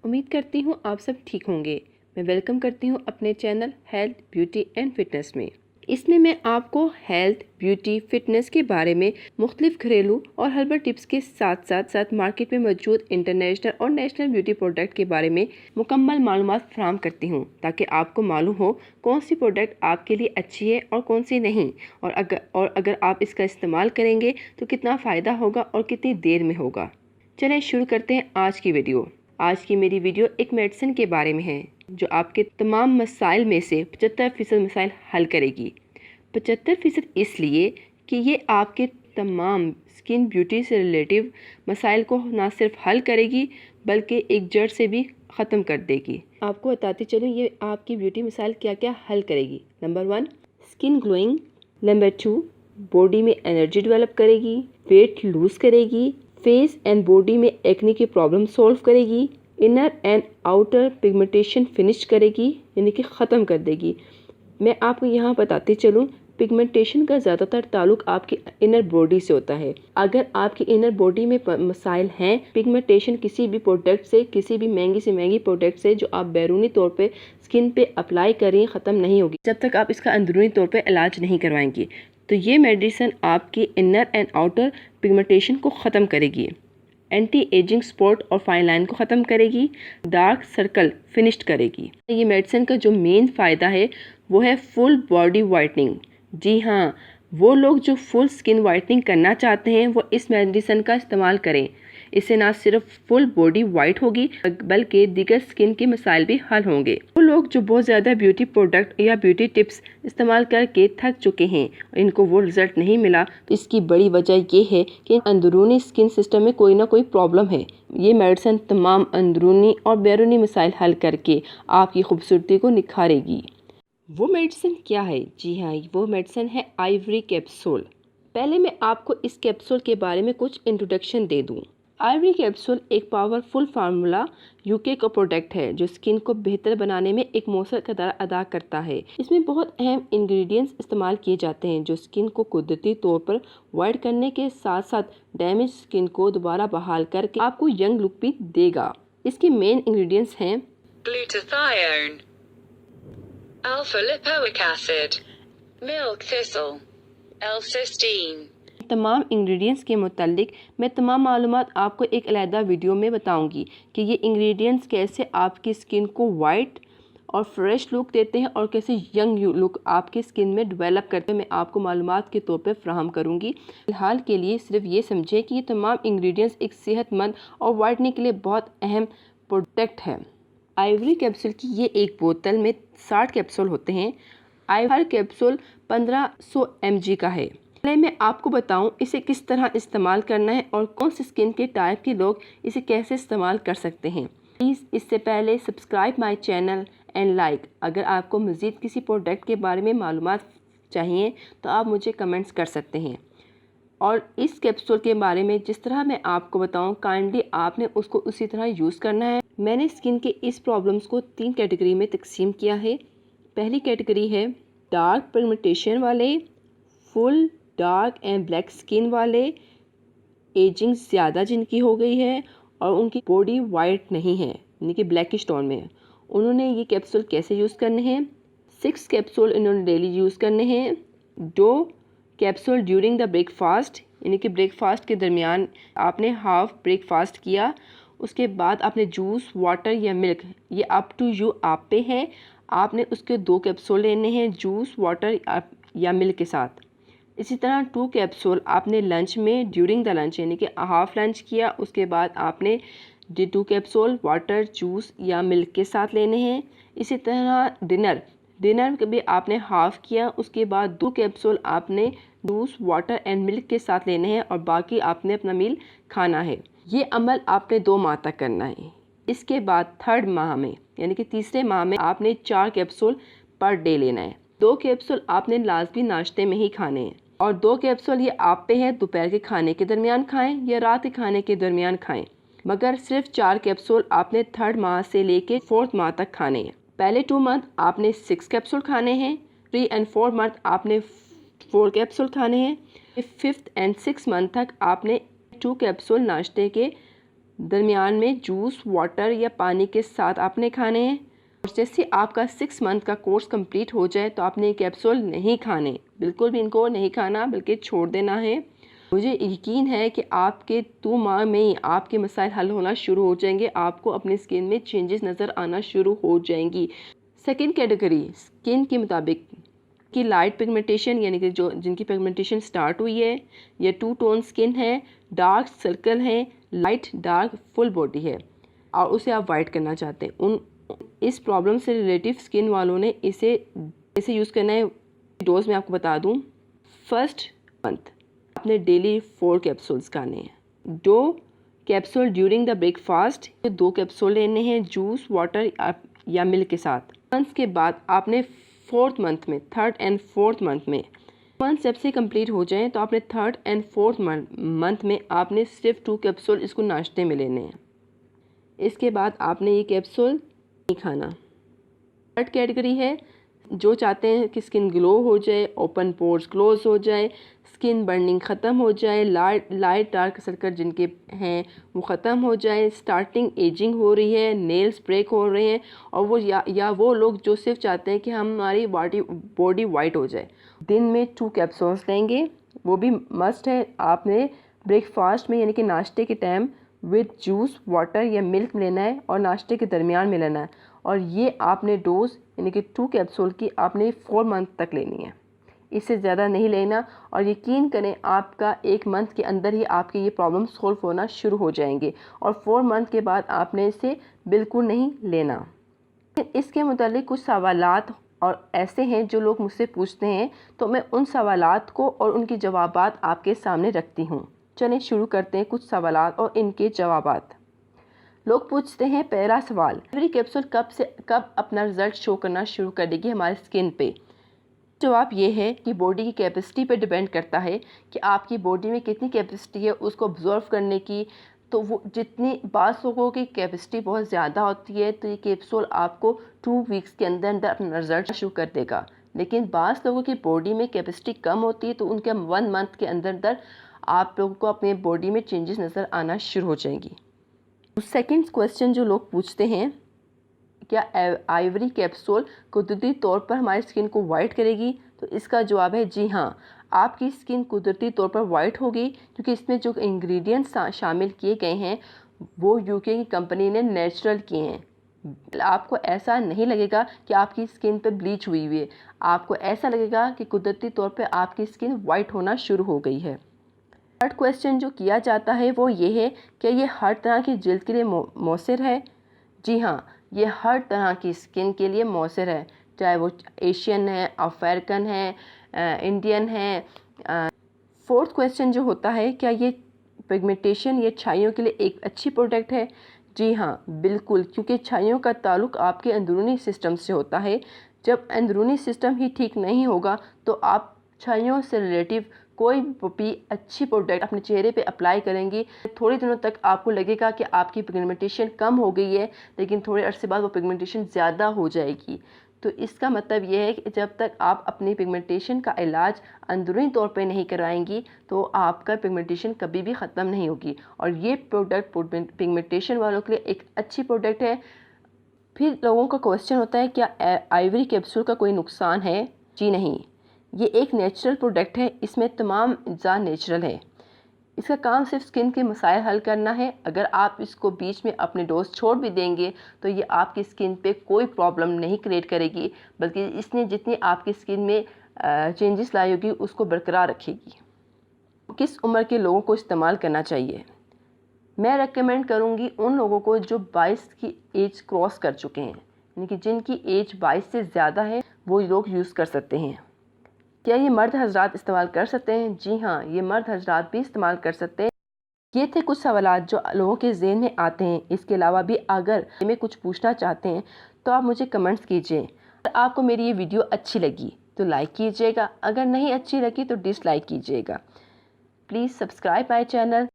उम्मीद करती हूँ आप सब ठीक होंगे। मैं वेलकम करती हूँ अपने channel health beauty and fitness में। इसमें मैं आपको हेल्थ ब्यूटी फिटनेस के बारे में मुख्तलिफ घरेलू और हर्बल टिप्स के साथ साथ मार्केट में मौजूद इंटरनेशनल और नेशनल ब्यूटी प्रोडक्ट के बारे में मुकम्मल मालूमात फराहम करती हूँ, ताकि आपको मालूम हो कौन सी प्रोडक्ट आपके लिए अच्छी है और कौन सी नहीं, और अगर आप इसका इस्तेमाल करेंगे तो कितना फ़ायदा होगा और कितनी देर में होगा। चलें शुरू करते हैं आज की वीडियो। आज की मेरी वीडियो एक मेडिसिन के बारे में है जो आपके तमाम मसाइल में से 75% मसाइल हल करेगी। 75% इसलिए कि ये आपके तमाम स्किन ब्यूटी से रिलेटिव मसाइल को ना सिर्फ हल करेगी बल्कि एक जड़ से भी ख़त्म कर देगी। आपको बताती चलूँ ये आपकी ब्यूटी मसाइल क्या क्या हल करेगी। Number 1, skin glowing. Number 2, body में एनर्जी डेवलप करेगी, वेट लूज़ करेगी, फेस एंड बॉडी में एक्ने की प्रॉब्लम सॉल्व करेगी, inner and outer pigmentation finish करेगी यानी कि ख़त्म कर देगी। मैं आपको यहाँ बताते चलूँ, पिगमेंटेशन का ज़्यादातर ताल्लुक आपकी इनर बॉडी से होता है। अगर आपकी इनर बॉडी में मसाइल हैं, पिगमेंटेशन किसी भी प्रोडक्ट से, किसी भी महंगी से महंगी प्रोडक्ट से जो आप बैरूनी तौर पे स्किन पे अप्लाई करें, ख़त्म नहीं होगी जब तक आप इसका अंदरूनी तौर पे इलाज नहीं करवाएंगी। तो ये मेडिसिन आपकी इनर एंड आउटर पिगमेंटेशन को ख़त्म करेगी, एंटी एजिंग स्पॉट और फाइन लाइन को ख़त्म करेगी, डार्क सर्कल फिनिश्ड करेगी। ये मेडिसिन का जो मेन फ़ायदा है वो है फुल बॉडी वाइटनिंग। जी हाँ, वो लोग जो फुल स्किन वाइटनिंग करना चाहते हैं वो इस मेडिसिन का इस्तेमाल करें। इससे ना सिर्फ फुल बॉडी वाइट होगी बल्कि दीगर स्किन के मसाइल भी हल होंगे। वो लोग जो बहुत ज़्यादा ब्यूटी प्रोडक्ट या ब्यूटी टिप्स इस्तेमाल करके थक चुके हैं, इनको वो रिजल्ट नहीं मिला, तो इसकी बड़ी वजह ये है कि अंदरूनी स्किन सिस्टम में कोई ना कोई प्रॉब्लम है। ये मेडिसिन तमाम अंदरूनी और बैरूनी मसाइल हल करके आपकी खूबसूरती को निखारेगी। वो मेडिसिन क्या है? जी हाँ, वो मेडिसिन है आइवरी कैप्सूल। पहले मैं आपको इस कैप्सूल के बारे में कुछ इंट्रोडक्शन दे दूँ। आइवरी कैप्सूल एक पावरफुल फार्मूला यूके का प्रोडक्ट है जो स्किन को बेहतर बनाने में एक मौसर किरदार अदा करता है। इसमें बहुत अहम इंग्रेडिएंट्स इस्तेमाल किए जाते हैं जो स्किन को कुदरती तौर पर वाइट करने के साथ साथ डैमेज स्किन को दोबारा बहाल करके आपको यंग लुक भी देगा। इसके मेन इंग्रेडिएंट्स हैं glutathione, alpha lipoic acid, milk thistle, L-cysteine। तमाम इंग्रेडिएंट्स के मुतालिक मैं तमाम मालूमात आपको एक अलहदा वीडियो में बताऊंगी कि ये इंग्रेडिएंट्स कैसे आपकी स्किन को वाइट और फ्रेश लुक देते हैं और कैसे यंग लुक आपकी स्किन में डेवलप करते हैं। मैं आपको मालूमात के तौर पे फ्राहम करूंगी। फिलहाल के लिए सिर्फ ये समझें कि ये तमाम इंग्रेडिएंट्स एक सेहतमंद और वाइटनिंग के लिए बहुत अहम प्रोडक्ट है। आइवरी कैप्सूल की ये एक बोतल में 60 कैप्सूल होते हैं। हर कैप्सूल 1500 mg का है। पहले मैं आपको बताऊं इसे किस तरह इस्तेमाल करना है और कौन से स्किन के टाइप के लोग इसे कैसे इस्तेमाल कर सकते हैं। प्लीज़ इससे पहले subscribe my channel and like. अगर आपको मज़ीद किसी प्रोडक्ट के बारे में मालूमात चाहिए तो आप मुझे कमेंट्स कर सकते हैं। और इस कैप्सूल के बारे में जिस तरह मैं आपको बताऊं, काइंडली आपने उसको उसी तरह यूज़ करना है। मैंने स्किन के इस प्रॉब्लम्स को 3 कैटेगरी में तकसीम किया है। पहली कैटेगरी है डार्क पिगमेंटेशन वाले, full dark and black skin वाले, एजिंग ज़्यादा जिनकी हो गई है और उनकी बॉडी वाइट नहीं है यानी कि ब्लैकिश टोन में है। उन्होंने ये कैप्सूल कैसे यूज़ करने हैं? 6 कैप्सूल इन्होंने डेली यूज़ करने हैं। 2 कैप्सूल ड्यूरिंग द ब्रेकफास्ट यानी कि ब्रेकफास्ट के दरमियान आपने हाफ ब्रेकफास्ट किया, उसके बाद आपने जूस, वाटर या मिल्क, ये अप टू यू आप पे है, आपने उसके 2 कैप्सूल लेने हैं जूस, वाटर या मिल्क के साथ। इसी तरह 2 कैप्सूल आपने लंच में ड्यूरिंग द लंच यानी कि हाफ लंच किया, उसके बाद आपने 2 कैप्सूल वाटर, जूस या मिल्क के साथ लेने हैं। इसी तरह डिनर भी आपने हाफ किया, उसके बाद 2 कैप्सूल आपने जूस, वाटर एंड मिल्क के साथ लेने हैं और बाकी आपने अपना मील खाना है। ये अमल आपने 2 माह तक करना है। इसके बाद 3rd माह में यानी कि तीसरे माह में आपने 4 कैप्सूल पर डे लेना है। 2 कैप्सूल आपने लाजमी नाश्ते में ही खाने हैं और 2 कैप्सूल ये आप पे है, दोपहर के खाने के दरमियान खाएं या रात के खाने के दरमियान खाएं। मगर सिर्फ 4 कैप्सूल आपने 3rd माह से लेके 4th माह तक खाने हैं। पहले 2 मंथ आपने 6 कैप्सूल खाने हैं, 3 एंड 4 मंथ आपने 4 कैप्सूल खाने हैं। 5th एंड 6th मंथ तक आपने 2 कैप्सूल नाश्ते के दरमियान में जूस, वाटर या पानी के साथ आपने खाने हैं। और जैसे आपका 6 मंथ का कोर्स कंप्लीट हो जाए तो आपने ये कैप्सूल नहीं खाने, बिल्कुल भी इनको नहीं खाना, बल्कि छोड़ देना है। मुझे यकीन है कि आपके 2 माह में ही आपके मसाइल हल होना शुरू हो जाएंगे, आपको अपनी स्किन में चेंजेस नज़र आना शुरू हो जाएंगी। सेकेंड कैटेगरी स्किन के मुताबिक कि लाइट पिगमेंटेशन, यानी कि जो जिनकी पिगमेंटेशन स्टार्ट हुई है, या 2 टोन स्किन है, डार्क सर्कल है, लाइट डार्क फुल बॉडी है और उसे आप वाइट करना चाहते हैं, उन इस प्रॉब्लम से रिलेटिव स्किन वालों ने इसे यूज़ करना है। डोज में आपको बता दूं, फर्स्ट मंथ आपने डेली 4 कैप्सूल्स खाने हैं। 2 capsule during the breakfast, 2 capsule लेने हैं जूस, वाटर या मिल्क के साथ। मंथ के बाद आपने 4th मंथ में, 3rd एंड 4th मंथ में, मंथ जब से कंप्लीट हो जाएं तो आपने 3rd एंड 4th मंथ में आपने सिर्फ 2 कैप्सूल इसको नाश्ते में लेने हैं। इसके बाद आपने ये कैप्सूल नहीं खाना। थर्ड कैटेगरी है जो चाहते हैं कि स्किन ग्लो हो जाए, ओपन पोर्स क्लोज हो जाए, स्किन बर्निंग ख़त्म हो जाए, लाइट डार्क सर्कल जिनके हैं वो ख़त्म हो जाए, स्टार्टिंग एजिंग हो रही है, नेल्स ब्रेक हो रहे हैं, और वो या वो लोग जो सिर्फ चाहते हैं कि हमारी बॉडी वाइट हो जाए। दिन में 2 कैप्सूल्स लेंगे, वो भी मस्ट है। आपने ब्रेकफास्ट में यानी कि नाश्ते के टाइम विद जूस, वाटर या मिल्क लेना है और नाश्ते के दरमियान में लेना है, और ये आपने डोज यानी कि 2 कैप्सूल की आपने 4 मंथ तक लेनी है, इससे ज़्यादा नहीं लेना। और यकीन करें आपका 1 मंथ के अंदर ही आपके ये प्रॉब्लम सॉल्व होना शुरू हो जाएंगे, और 4 मंथ के बाद आपने इसे बिल्कुल नहीं लेना। इसके मुतालिक कुछ सवालात और ऐसे हैं जो लोग मुझसे पूछते हैं, तो मैं उन सवालात को और उनके जवाबात आपके सामने रखती हूँ। चलिए शुरू करते हैं कुछ सवालात और इनके जवाबात। लोग पूछते हैं, पहला सवाल, आइवरी कैप्सूल कब अपना रिजल्ट शो करना शुरू कर देगी हमारे स्किन पे? जवाब ये है कि बॉडी की कैपेसिटी पे डिपेंड करता है कि आपकी बॉडी में कितनी कैपेसिटी है उसको ऑब्जर्व करने की। तो वो जितनी बाज़ लोगों की कैपेसिटी बहुत ज़्यादा होती है तो ये कैप्सूल आपको 2 वीक्स के अंदर अंदर अपना रिजल्ट शो कर देगा, लेकिन बाज़ लोगों की बॉडी में कैपेसिटी कम होती है तो उनके 1 मंथ के अंदर अंदर आप लोगों को अपने बॉडी में चेंजेस नज़र आना शुरू हो जाएंगी। सेकंड क्वेश्चन जो लोग पूछते हैं, क्या आइवरी कैप्सूल कुदरती तौर पर हमारी स्किन को वाइट करेगी? तो इसका जवाब है जी हाँ, आपकी स्किन कुदरती तौर पर वाइट होगी, क्योंकि इसमें जो इंग्रेडिएंट्स शामिल किए गए हैं वो यूके की कंपनी ने नेचुरल किए हैं। आपको ऐसा नहीं लगेगा कि आपकी स्किन पे ब्लीच हुई है, आपको ऐसा लगेगा कि कुदरती तौर पर आपकी स्किन वाइट होना शुरू हो गई है। थर्ड क्वेश्चन जो किया जाता है वो ये है, क्या ये हर तरह की जिल्द के लिए मौसर है? जी हाँ, ये हर तरह की स्किन के लिए मौसर है, चाहे वो एशियन है, अफ्रीकन है, इंडियन है। फोर्थ क्वेश्चन जो होता है, क्या ये पिगमेंटेशन या छाइयों के लिए एक अच्छी प्रोडक्ट है? जी हाँ, बिल्कुल, क्योंकि छाइयों का ताल्लुक आपके अंदरूनी सिस्टम से होता है। जब अंदरूनी सिस्टम ही ठीक नहीं होगा तो आप छाइयों से रिलेटिव कोई भी अच्छी प्रोडक्ट अपने चेहरे पे अप्लाई करेंगी, थोड़े दिनों तक आपको लगेगा कि आपकी पिगमेंटेशन कम हो गई है, लेकिन थोड़े अरसे बाद वो पिगमेंटेशन ज़्यादा हो जाएगी। तो इसका मतलब ये है कि जब तक आप अपनी पिगमेंटेशन का इलाज अंदरूनी तौर पे नहीं करवाएंगी तो आपका पिगमेंटेशन कभी भी ख़त्म नहीं होगी, और ये प्रोडक्ट पिगमेंटेशन वालों के लिए एक अच्छी प्रोडक्ट है। फिर लोगों का क्वेश्चन होता है, क्या आइवरी कैप्सूल का कोई नुकसान है? जी नहीं, ये एक नेचुरल प्रोडक्ट है, इसमें तमाम अज्जा नेचुरल है। इसका काम सिर्फ स्किन के मसाइल हल करना है। अगर आप इसको बीच में अपने डोज छोड़ भी देंगे तो ये आपकी स्किन पे कोई प्रॉब्लम नहीं क्रिएट करेगी, बल्कि इसने जितनी आपकी स्किन में चेंजेस लाई होगी उसको बरकरार रखेगी। किस उम्र के लोगों को इस्तेमाल करना चाहिए? मैं रेकमेंड करूँगी उन लोगों को जो 22 की एज क्रॉस कर चुके हैं, यानी कि जिनकी एज 22 से ज़्यादा है वो लोग यूज़ कर सकते हैं। क्या ये मर्द हजरात इस्तेमाल कर सकते हैं? जी हाँ, ये मर्द हजरात भी इस्तेमाल कर सकते हैं। ये थे कुछ सवालात जो लोगों के ज़हन में आते हैं। इसके अलावा भी अगर में कुछ पूछना चाहते हैं तो आप मुझे कमेंट्स कीजिए। अगर आपको मेरी ये वीडियो अच्छी लगी तो लाइक कीजिएगा, अगर नहीं अच्छी लगी तो डिसलाइक कीजिएगा। Please subscribe my channel